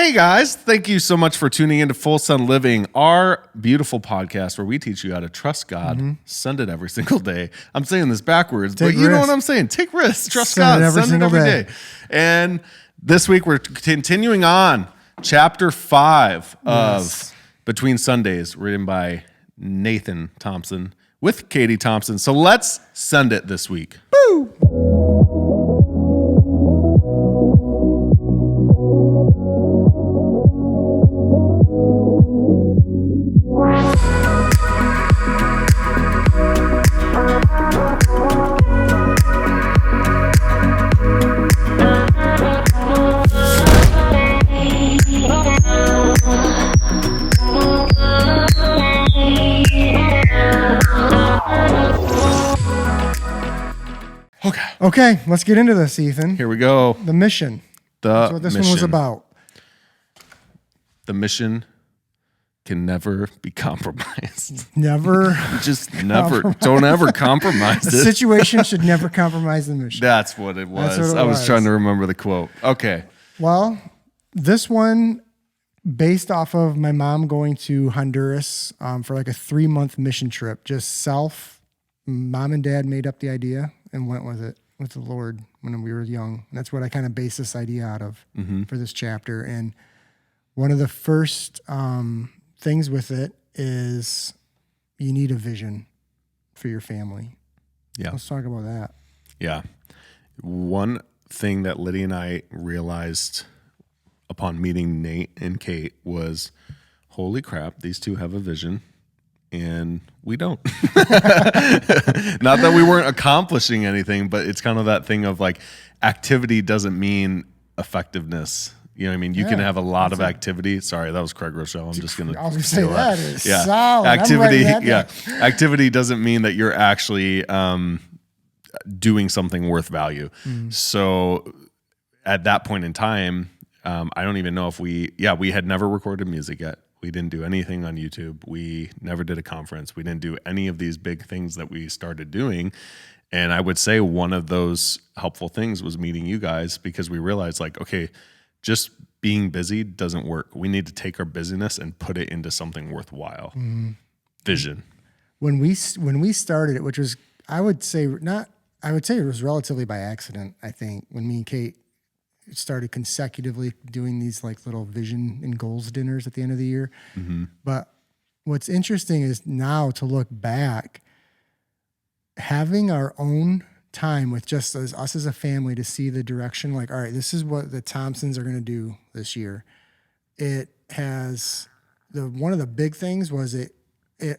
Hey guys, thank you so much for tuning into Full Sun Living, our beautiful podcast where we teach you how to trust God, send it every single day. I'm saying this backwards, but you know what I'm saying. Take risks, trust God, send it every day. And this week we're continuing on chapter 5 of Between Sundays, written by Nate Thompson with Katie Thompson. So let's send it this week. Woo! Okay, let's get into this, Ethan. Here we go. The mission. That's what this one was about. The mission can never be compromised. Never. Just never. Don't ever compromise it. The situation should never compromise the mission. That's what it was. I was trying to remember the quote. Okay. Well, this one, based off of my mom going to Honduras for like a 3-month mission trip, just mom and dad made up the idea and went with it. With the Lord when we were young. And that's what I kind of based this idea out of for this chapter. And one of the first things with it is you need a vision for your family. Yeah. Let's talk about that. Yeah. One thing that Liddy and I realized upon meeting Nate and Kate was, holy crap, these two have a vision. And we don't. Not that we weren't accomplishing anything, but it's kind of that thing of like activity doesn't mean effectiveness. You know what I mean? You can have a lot of activity. Sorry, that was Craig Rochelle. I'm just going to say that is solid. Activity, activity doesn't mean that you're actually doing something worth value. So at that point in time, I don't even know if we had never recorded music yet. We didn't do anything on YouTube. We never did a conference. We didn't do any of these big things that we started doing. And I would say one of those helpful things was meeting you guys, because we realized like, okay, just being busy doesn't work. We need to take our busyness and put it into something worthwhile. Vision. When we started it, which was, I would say it was relatively by accident, I think, when me and Kate started consecutively doing these like little vision and goals dinners at the end of the year. But what's interesting is now to look back, having our own time with just us as a family to see the direction, like, all right, this is what the Thompsons are going to do this year. It has one of the big things was it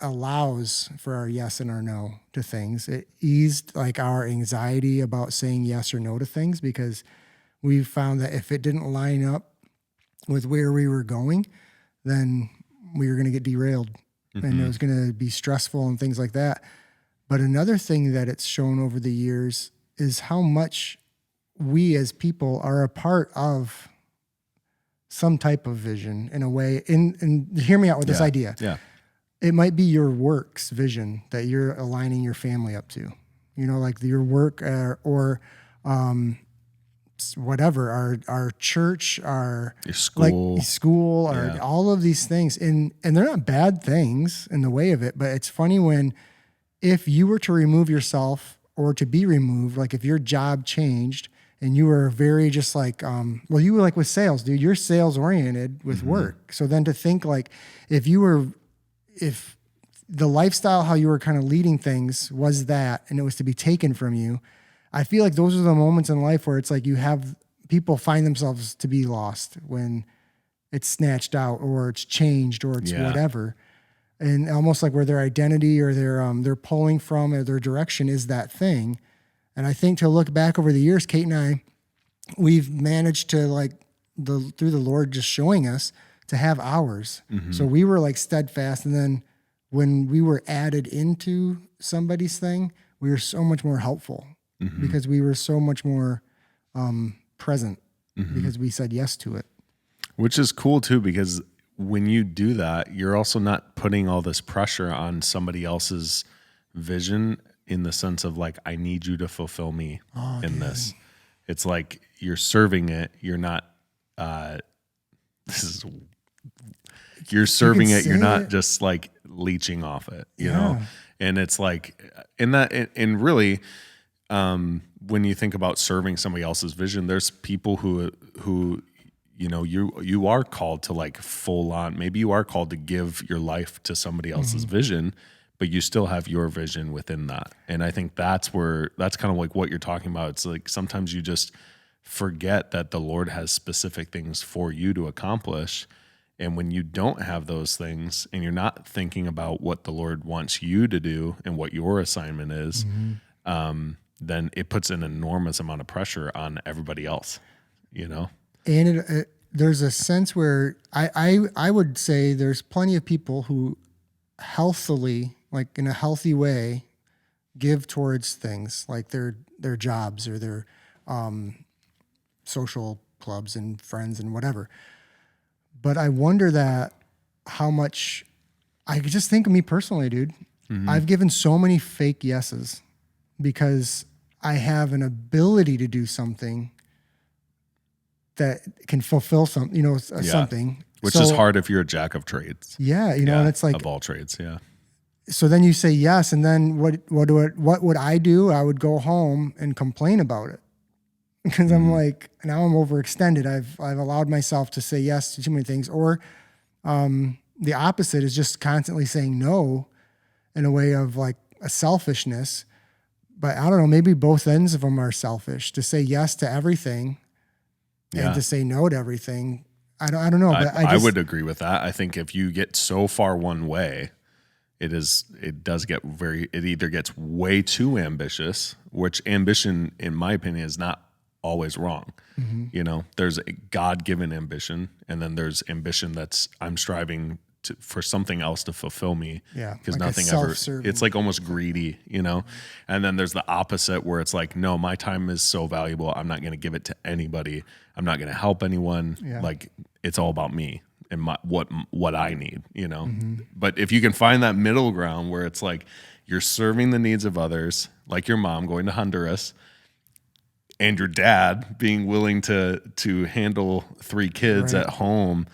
allows for our yes and our no to things. It eased like our anxiety about saying yes or no to things, because we found that if it didn't line up with where we were going, then we were going to get derailed and it was going to be stressful and things like that. But another thing that it's shown over the years is how much we as people are a part of some type of vision in a way. And hear me out with this idea. Yeah. It might be your work's vision that you're aligning your family up to, you know, like your work or whatever, our church, our school, or all of these things. And they're not bad things in the way of it, but it's funny if you were to remove yourself or to be removed, like if your job changed and you were very just like, you were like with sales, dude, you're sales oriented with work. So then to think like, if the lifestyle, how you were kind of leading things was that, and it was to be taken from you, I feel like those are the moments in life where it's like people find themselves to be lost when it's snatched out or it's changed or it's whatever. And almost like where their identity or they're pulling from or their direction is that thing. And I think to look back over the years, Kate and I, we've managed to through the Lord just showing us to have ours. So we were like steadfast. And then when we were added into somebody's thing, we were so much more helpful. Because we were so much more present because we said yes to it. Which is cool too, because when you do that, you're also not putting all this pressure on somebody else's vision in the sense of like, I need you to fulfill me in this. It's like you're serving it. You're not, this you're serving it. You're say not it. just like leeching off it, you Yeah. know? And it's like, and really, when you think about serving somebody else's vision, there's people who, you know, you are called to like full on, maybe you are called to give your life to somebody else's vision, but you still have your vision within that. And I think that's kind of like what you're talking about. It's like, sometimes you just forget that the Lord has specific things for you to accomplish. And when you don't have those things and you're not thinking about what the Lord wants you to do and what your assignment is, then it puts an enormous amount of pressure on everybody else, you know? And there's a sense where I would say there's plenty of people who healthily, like in a healthy way, give towards things like their jobs or their social clubs and friends and whatever. But I wonder that how much, I just think of me personally, dude. I've given so many fake yeses because I have an ability to do something that can fulfill something. Which is hard if you're a jack of trades. Yeah, and it's like, of all trades, yeah. so then you say yes, and then what would I do? I would go home and complain about it because I'm like, now I'm overextended. I've allowed myself to say yes to too many things, or the opposite is just constantly saying no in a way of like a selfishness. But I don't know, maybe both ends of them are selfish, to say yes to everything and to say no to everything. I don't know. But I would agree with that. I think if you get so far one way, it either gets way too ambitious, which ambition, in my opinion, is not always wrong. You know, there's a God-given ambition, and then there's ambition that's I'm striving for something else to fulfill me. Yeah, because like nothing ever. It's like almost greedy, you know. And then there's the opposite where it's like, no, my time is so valuable. I'm not going to give it to anybody. I'm not going to help anyone. Yeah. Like it's all about me and what I need, you know. But if you can find that middle ground where it's like you're serving the needs of others, like your mom going to Honduras, and your dad being willing to handle 3 kids at home,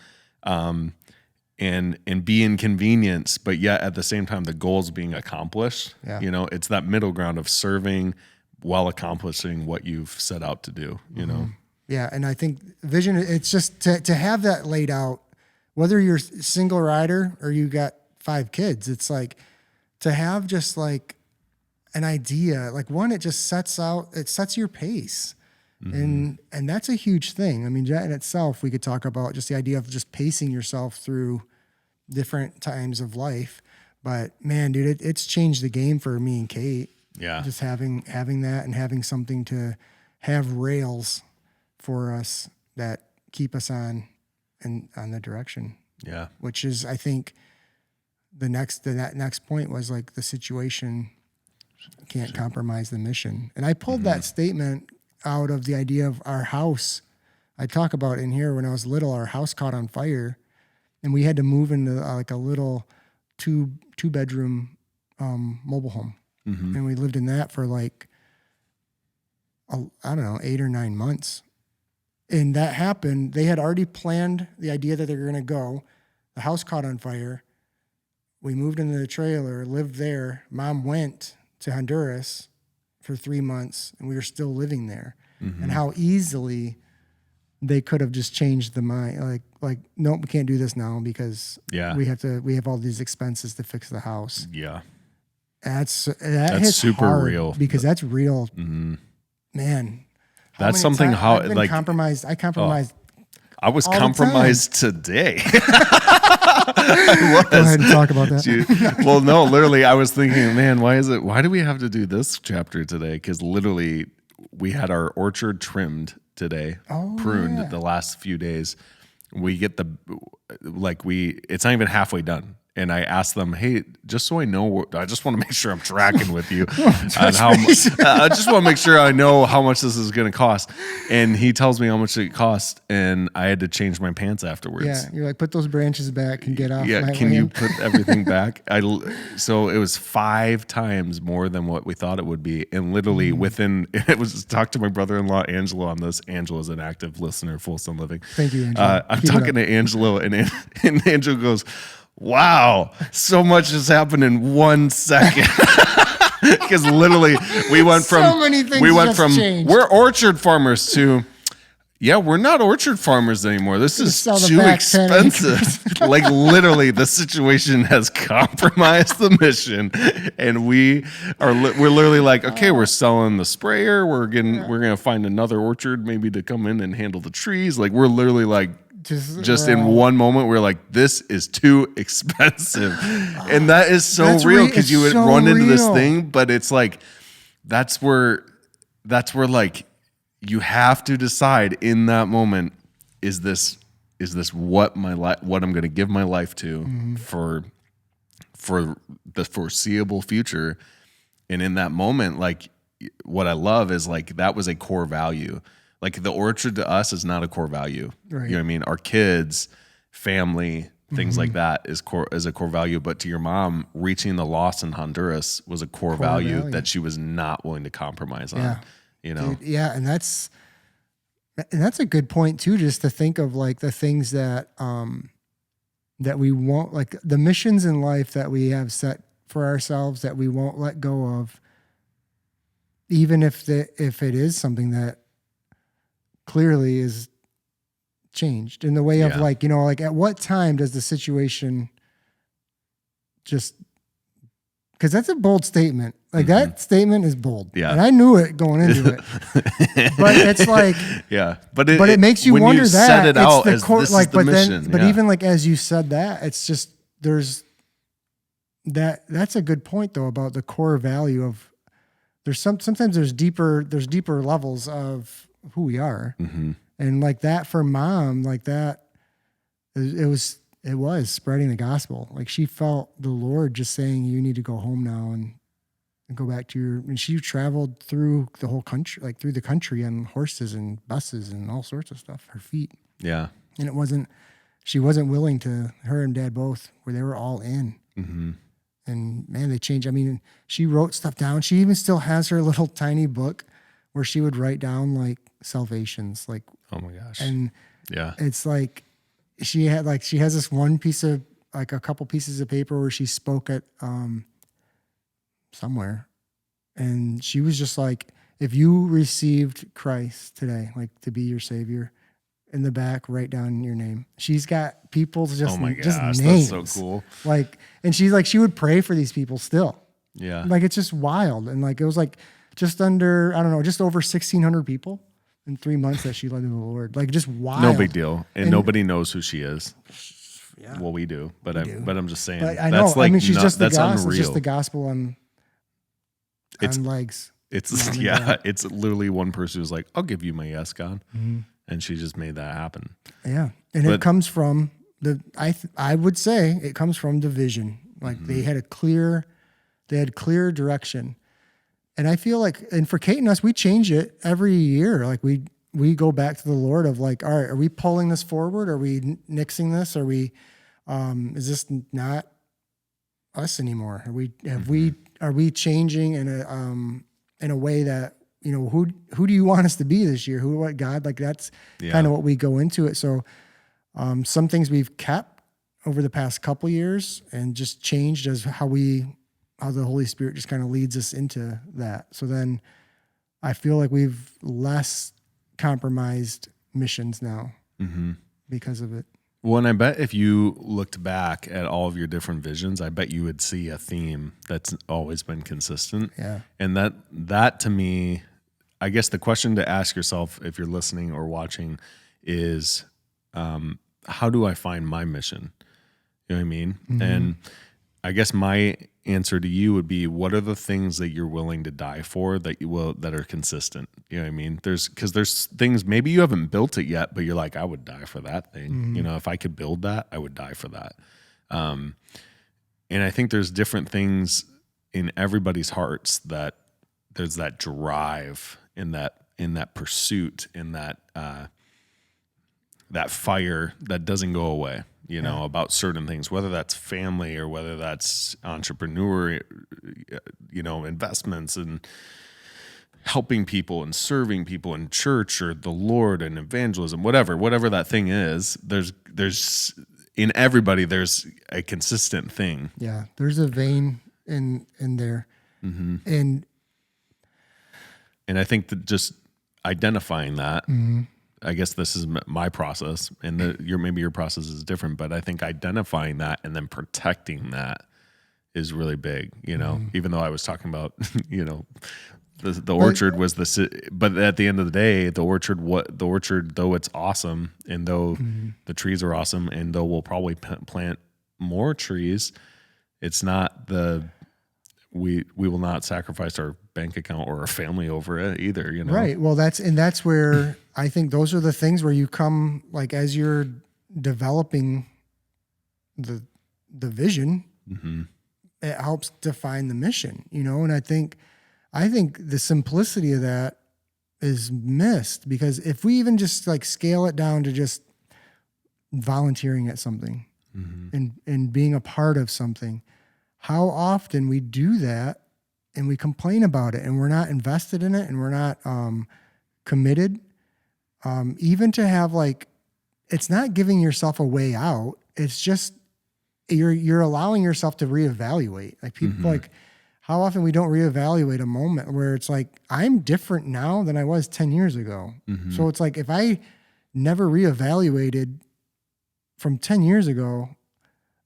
and be inconvenienced, but yet at the same time the goal's being accomplished. Yeah. You know, it's that middle ground of serving while accomplishing what you've set out to do, you know. Yeah, and I think vision, it's just to have that laid out, whether you're single rider or you got 5 kids, it's like to have just like an idea, like one, it just sets your pace. And that's a huge thing. I mean, that in itself, we could talk about just the idea of just pacing yourself through different times of life. But man, dude, it's changed the game for me and Kate. Yeah. Just having that and having something to have rails for us that keep us on the direction. Yeah. Which is, I think, that next point was like the situation can't compromise the mission. And I pulled that statement out of the idea of our house. I talk about in here when I was little, our house caught on fire and we had to move into like a little two bedroom mobile home. And we lived in that for like, I don't know, 8 or 9 months. And that happened. They had already planned the idea that they were going to go. The house caught on fire. We moved into the trailer, lived there. Mom went to Honduras for 3 months, and we were still living there. And how easily they could have just changed the mind. Like, nope, we can't do this now because we have all these expenses to fix the house. Yeah. That's That's super hard real. because that's real, man. That's something I've been compromised. I compromised. I was all the compromised today. Go ahead and talk about that. Well, no, literally, I was thinking, man, why do we have to do this chapter today? Because literally, we had our orchard trimmed today, pruned the last few days. We get it's not even halfway done. and I asked them, hey, just so I know, I just want to make sure I'm tracking with you on how I just want to make sure I know how much this is going to cost. And he tells me how much it cost, and I had to change my pants afterwards. Yeah, you're like, put those branches back and get off. Yeah, can you put everything back? So it was 5 times more than what we thought it would be, and literally it was talk to my brother-in-law Angelo on this. Angela's an active listener, Full Sun Living. Thank you, Angelo. I'm talking to Angelo, and Angelo goes, wow, so much has happened in 1 second. Because literally we went from so many things changed. We're orchard farmers to we're not orchard farmers anymore. This is too expensive. Like literally the situation has compromised the mission, and we're literally like, okay, we're selling the sprayer. We're gonna find another orchard maybe to come in and handle the trees. Like we're literally like, just in one moment, we're like, this is too expensive. And that is so real, because you would run into this thing, but it's like, that's where like, you have to decide in that moment, is this what I'm going to give my life to for the foreseeable future? And in that moment, like, what I love is like, that was a core value. Like the orchard to us is not a core value. Right. You know what I mean? Our kids, family, things like that is a core value. But to your mom, reaching the lost in Honduras was a core value that she was not willing to compromise on. Yeah. You know? Dude, yeah, and that's a good point too, just to think of like the things that that we won't, like the missions in life that we have set for ourselves that we won't let go of, even if it is something that clearly is changed in the way of like, you know, like at what time does the situation just, because that's a bold statement. Like that statement is bold. Yeah. And I knew it going into it. But it's like, but it makes you wonder that set it out as this is the mission. But even like, as you said that, it's just, that's a good point though, about the core value of, sometimes there's deeper levels of who we are. And like that for mom, like that, it was spreading the gospel. Like she felt the Lord just saying, you need to go home now and go back to and she traveled through the whole country, like through the country on horses and buses and all sorts of stuff, her feet. Yeah. And she wasn't willing to, her and dad both, where they were all in. And man, they changed. I mean, she wrote stuff down. She even still has her little tiny book where she would write down like salvations, like, oh my gosh. And it's like, she has this one piece of, like a couple pieces of paper where she spoke at somewhere. And she was just like, if you received Christ today, like to be your savior, in the back, write down your name. She's got people's just names. That's so cool. Like, and she's like, she would pray for these people still. Yeah. Like, it's just wild. And like, it was like just under, I don't know, just over 1,600 people in 3 months that she led to the Lord. Like, just wild. No big deal. And nobody knows who she is. Yeah. Well, we do, but I'm just saying. But I know. That's like, I mean, she's just the that's gospel. unreal. It's just the gospel on legs. It's it's literally one person who's like, I'll give you my yes, God. And she just made that happen. Yeah. And it comes from I would say it comes from the vision. Like they had clear direction. And I feel like, and for Kate and us, we change it every year. Like we go back to the Lord of like, all right, are we pulling this forward? Are we nixing this? Are we, is this not us anymore? Are we changing in a way that, you know, who do you want us to be this year? What God? Like that's kind of what we go into it. So some things we've kept over the past couple years and just changed as how the Holy Spirit just kind of leads us into that. So then I feel like we've less compromised missions now because of it. Well, and I bet if you looked back at all of your different visions, I bet you would see a theme that's always been consistent. Yeah. And that to me, I guess the question to ask yourself if you're listening or watching is, how do I find my mission? You know what I mean? And I guess my answer to you would be, what are the things that you're willing to die for that are consistent? You know what I mean? There's things, maybe you haven't built it yet, but you're like, I would die for that thing. You know, if I could build that, I would die for that. And I think there's different things in everybody's hearts that there's that drive in that pursuit, in that fire that doesn't go away, about certain things, whether that's family or whether that's entrepreneur, investments and helping people and serving people in church or the Lord and evangelism, whatever that thing is. There's in everybody, there's a consistent thing. Yeah. There's a vein in there. Mm-hmm. And I think that just identifying that, mm-hmm. I guess this is my process, and maybe your process is different, but I think identifying that and then protecting that is really big, mm-hmm. even though I was talking about, the orchard was but at the end of the day, the orchard, though it's awesome, and though mm-hmm. the trees are awesome, and though we'll probably plant more trees, it's not we will not sacrifice our bank account or our family over it either, Right. Well, that's where I think those are the things where you come, like, as you're developing the vision, mm-hmm. it helps define the mission, and I think the simplicity of that is missed, because if we even just like scale it down to just volunteering at something mm-hmm. and being a part of something, how often we do that and we complain about it and we're not invested in it and we're not committed, even to have, like, it's not giving yourself a way out. It's just, you're allowing yourself to reevaluate. Like, people mm-hmm. like, how often we don't reevaluate a moment where it's like, I'm different now than I was 10 years ago. Mm-hmm. So it's like, if I never reevaluated from 10 years ago,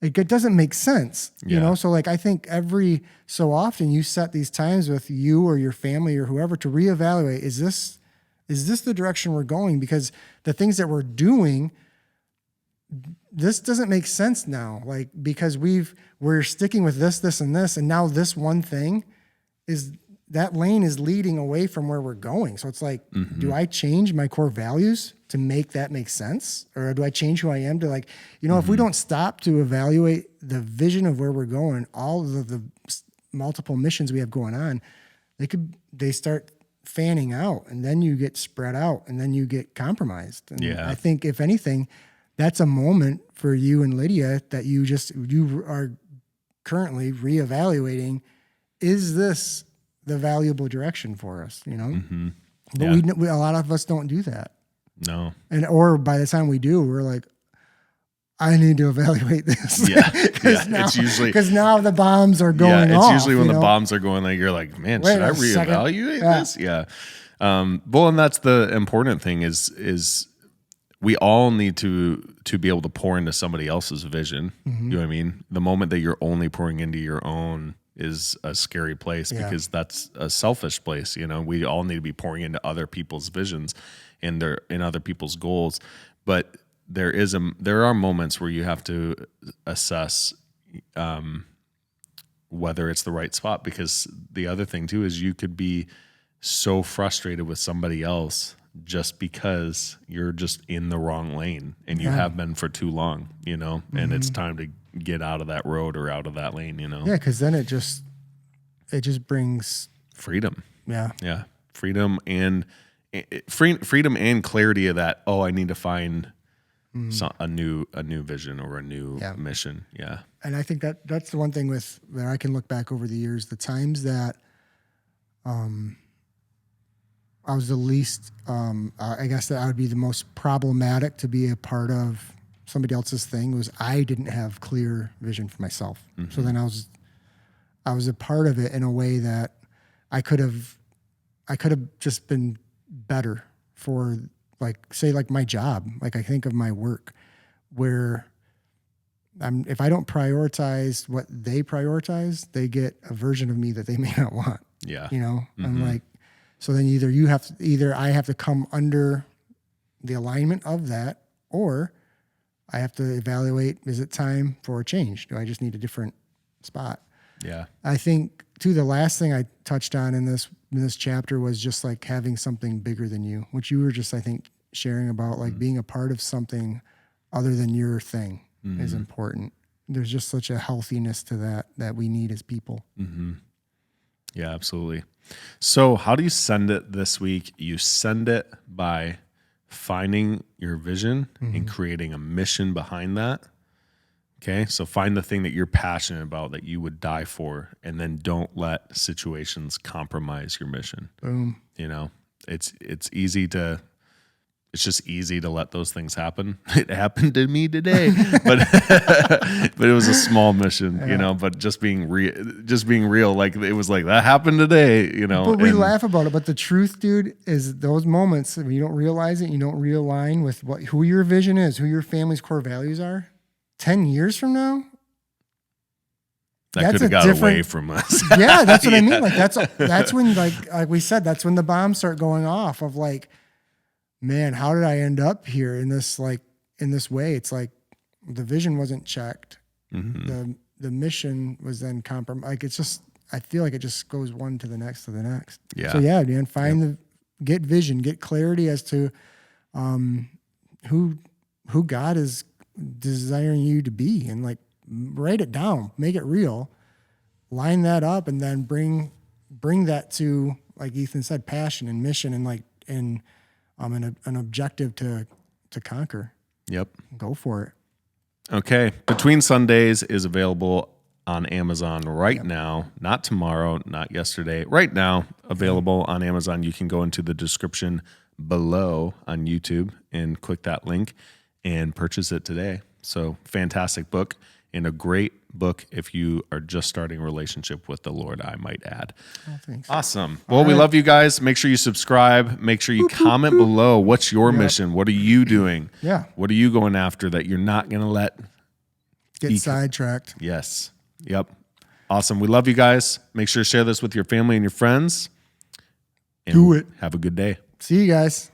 it doesn't make sense, So like, I think every so often you set these times with you or your family or whoever to reevaluate, is this the direction we're going? Because the things that we're doing, this doesn't make sense now. Like, because we're sticking with this, and this, and now this one thing that lane is leading away from where we're going. So it's like, mm-hmm. do I change my core values to make that make sense? Or do I change who I am to, like, mm-hmm. if we don't stop to evaluate the vision of where we're going, all of the multiple missions we have going on, they start fanning out, and then you get spread out, and then you get compromised. And I think, if anything, that's a moment for you and Lydia that you are currently reevaluating. Is this the valuable direction for us? Mm-hmm. But we a lot of us don't do that. No. Or by the time we do, we're like, I need to evaluate this. Yeah. It's usually because now the bombs are going off. It's usually when the bombs are going, like, you're like, man, should I reevaluate this? Yeah. Well, and that's the important thing is we all need to be able to pour into somebody else's vision. Mm-hmm. You know what I mean? The moment that you're only pouring into your own is a scary place, because that's a selfish place. We all need to be pouring into other people's visions and in other people's goals. But there are moments where you have to assess whether it's the right spot, because the other thing too is you could be so frustrated with somebody else just because you're just in the wrong lane, and you have been for too long, mm-hmm. and it's time to get out of that road or out of that lane, Yeah, because then it just brings freedom. Yeah. Freedom and clarity of that. Oh, I need to find a new vision or a new mission. Yeah. And I think that's the one thing where I can look back over the years, the times that I was the least, I guess that I would be the most problematic to be a part of somebody else's thing, was I didn't have clear vision for myself. Mm-hmm. So then I was a part of it in a way that I could have just been better for, like, say, like my job. Like, I think of my work where if I don't prioritize what they prioritize, they get a version of me that they may not want. Yeah. Mm-hmm. I'm like, so then either I have to come under the alignment of that, or I have to evaluate, is it time for a change? Do I just need a different spot? Yeah. I think too, the last thing I touched on in this chapter was just like having something bigger than you, which you were just, I think, sharing about, like, being a part of something other than your thing is important. there's just such a healthiness to that we need as people. Yeah, absolutely. So how do you send it this week? You send it by finding your vision and creating a mission behind that. Okay. So find the thing that you're passionate about, that you would die for, and then don't let situations compromise your mission. Boom. You know, it's just easy to let those things happen. It happened to me today, but but it was a small mission, you know, but just being real, like it was like that happened today, you know. But we laugh about it. But the truth, dude, is those moments when you don't realize it, you don't realign with who your vision is, who your family's core values are. 10 years from now, that could have got away from us. Yeah, that's what I mean. Like that's when like we said, that's when the bombs start going off of like, man, how did I end up here in this way? It's like the vision wasn't checked. The mission was then compromised. Like it's just, I feel like it just goes one to the next to the next. Yeah. So yeah, man, get vision, get clarity as to who God is desiring you to be, and like write it down, make it real, line that up, and then bring that to, like Ethan said, passion and mission, and like an objective to conquer. Yep. Go for it. Okay. Between Sundays is available on Amazon right now, not tomorrow, not yesterday, right now, available on Amazon. You can go into the description below on YouTube and click that link and purchase it today. So fantastic book, and a great book if you are just starting a relationship with the Lord, I might add. Oh, thanks. Awesome. Well, we love you guys. Make sure you subscribe. Make sure you comment below. What's your mission? What are you doing? Yeah. What are you going after that you're not going to let get sidetracked? Yes. Yep. Awesome. We love you guys. Make sure to share this with your family and your friends. And do it. Have a good day. See you guys.